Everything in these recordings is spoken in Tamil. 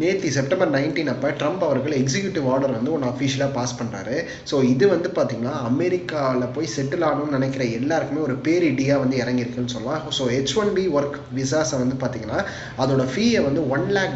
நேற்று செப்டம்பர் 19 அப்போ ட்ரம்ப் அவர்கள் எக்ஸிக்யூட்டிவ் ஆர்டர் வந்து ஒன்று அஃபிஷியலாக பாஸ் பண்ணுறாரு. ஸோ இது வந்து பார்த்திங்கன்னா அமெரிக்காவில் போய் செட்டில் ஆகணும்னு நினைக்கிற எல்லாருக்குமே ஒரு பேரிடியாக வந்து இறங்கியிருக்குன்னு சொல்லலாம். ஸோ H1B ஒர்க் விசாஸை வந்து பார்த்திங்கன்னா அதோட ஃபீயை வந்து $1 lakh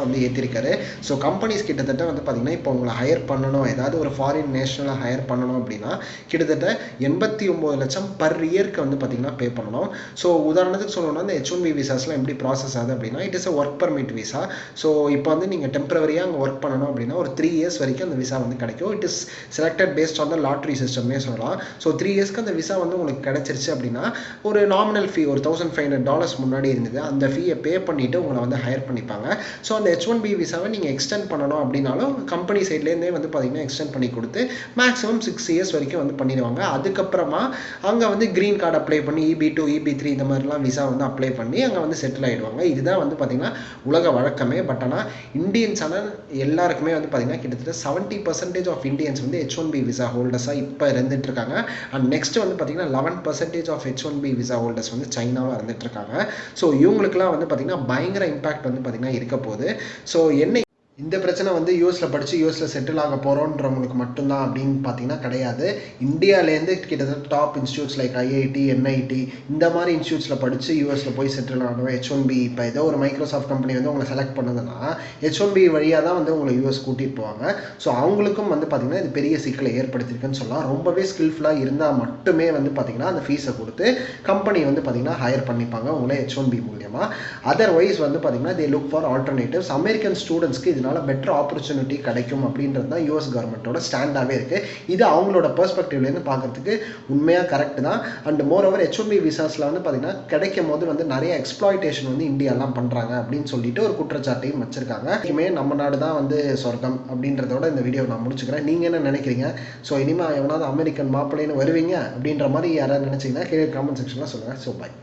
வந்து ஏற்றிருக்காரு. ஸோ கம்பெனிஸ் கிட்டத்தட்ட வந்து பார்த்திங்கன்னா இப்போ உங்களை ஹையர் பண்ணணும், ஏதாவது ஒரு ஃபாரின் நேஷனலாக ஹையர் பண்ணணும் அப்படின்னா கிட்டத்தட்ட 89 லட்சம் பர் இயர்க்கு வந்து பார்த்திங்கன்னா பே பண்ணணும். ஸோ உதாரணத்துக்கு சொல்லணும்னா இந்த H1B விசாஸ்லாம் எப்படி ப்ராசஸ் ஆகுது அப்படின்னா it is a work permit visa. So இப்போ வந்து நீங்கள் டெம்பரவரியாக அங்கே ஒர்க் பண்ணணும் அப்படின்னா ஒரு 3 years வரைக்கும் அந்த விசா வந்து கிடைக்கும். It is selected based on the lottery சிஸ்டம்னே சொல்லலாம். ஸோ 3 yearsக்கு அந்த விசா வந்து உங்களுக்கு கிடைச்சிருச்சு அப்படின்னா ஒரு நாமினல் ஃபீ ஒரு $1,500 முன்னாடி இருந்தது, அந்த ஃபீயை பே பண்ணிவிட்டு உங்களை வந்து ஹையர் பண்ணிப்பாங்க. ஸோ அந்த H1B விசாவை நீங்கள் எக்ஸ்டெண்ட் பண்ணணும் அப்படின்னாலும் கம்பெனி சைட்லேருந்தே வந்து பார்த்தீங்கன்னா எக்ஸ்டெண்ட் பண்ணி கொடுத்து மேக்ஸிமம் 6 years வரைக்கும் வந்து பண்ணிடுவாங்க. அதுக்கப்புறமா அங்கே வந்து க்ரீன் கார்டு அப்ளை பண்ணி EB2 EB3 இந்த மாதிரிலாம் விசா வந்து அப்ளை பண்ணி அங்கே வந்து செட்டில் ஆகிடுவாங்க. இதுதான் வந்து பார்த்தீங்கன்னா உலக வழக்கமே. பட் ஆனால் இந்தியன்ஸான எல்லாருக்குமே வந்து பார்த்தீங்கன்னா கிட்டத்தட்ட 70% ஆஃப் இந்தியன்ஸ் வந்து H1B விசா ஹோல்டர்ஸாக இப்போ இருந்துட்டு இருக்காங்க. அண்ட் நெக்ஸ்ட் வந்து பார்த்தீங்கன்னா 11% ஆஃப் H1B விசா ஹோல்டர்ஸ் வந்து சைனாவாக இருந்துட்டு இருக்காங்க. ஸோ இவங்களுக்குலாம் வந்து பார்த்தீங்கன்னா பயங்கர இம்பாக்ட் வந்து பார்த்தீங்கன்னா இருக்க போகுது. ஸோ என்ன இந்த பிரச்சனை வந்து யூஎஸில் படித்து யூஎஸில் செட்டில் ஆக போகிறோன்றவங்களுக்கு மட்டும்தான் அப்படின்னு பார்த்தீங்கன்னா கிடையாது. இந்தியாவிலேருந்து கிட்டத்தட்ட top institutes like IIT NIT இந்த மாதிரி இன்ஸ்டியூட்ஸில் படித்து யூஎஸில் போய் செட்டில் ஆகணும். H1B இப்போ ஏதோ ஒரு மைக்ரோசாஃப்ட் கம்பெனி வந்து உங்களை செலக்ட் பண்ணதுன்னா H1B வழியாக தான் வந்து உங்களை யூஎஸ் கூட்டிகிட்டு போவாங்க. ஸோ அவங்களுக்கும் வந்து பார்த்திங்கன்னா இது பெரிய சிக்கலை ஏற்படுத்தியிருக்குன்னு சொல்லலாம். ரொம்பவே ஸ்கில்ஃபுல்லாக இருந்தால் மட்டுமே வந்து பார்த்திங்கன்னா அந்த ஃபீஸை கொடுத்து கம்பெனி வந்து பார்த்திங்கன்னா ஹையர் பண்ணிப்பாங்க உங்களை H1B மூலியமாக. அதர்வைஸ் வந்து பார்த்திங்கன்னா they look for alternatives. American ஸ்டூடெண்ட்ஸ்க்கு இதனால பெட்டர் ஆப்பர்ச்சுனிட்டி கிடைக்கும் அப்படின்றது தான் யூஎஸ் கவர்மெண்ட்டோட ஸ்டாண்டாகவே இருக்குது. இது அவங்களோட பெர்ஸ்பெக்டிவ்லேருந்து பார்க்குறதுக்கு உண்மையாக கரெக்ட் தான். அண்ட் மோர் ஓவர் H1B விசாஸில் வந்து பார்த்திங்கன்னா கிடைக்கும் போது வந்து நிறைய எக்ஸ்ப்ளாய்டேஷன் வந்து இந்தியாலாம் பண்ணுறாங்க அப்படின்னு சொல்லிட்டு ஒரு குற்றச்சாட்டையும் வச்சுருக்காங்க. இனிமே நம்ம நாடு தான் வந்து சொர்க்கம் அப்படின்றதோட இந்த வீடியோ நான் முடிச்சுக்கிறேன். நீங்கள் என்ன நினைக்கிறீங்க? ஸோ இனிமேல் எவனாவது அமெரிக்கன் மாப்பிள்ளைன்னு வருவீங்க அப்படின்ற மாதிரி யாராவது நினச்சிங்கன்னா கீழே கமெண்ட் செக்ஷனில் சொல்லுங்கள். So bye.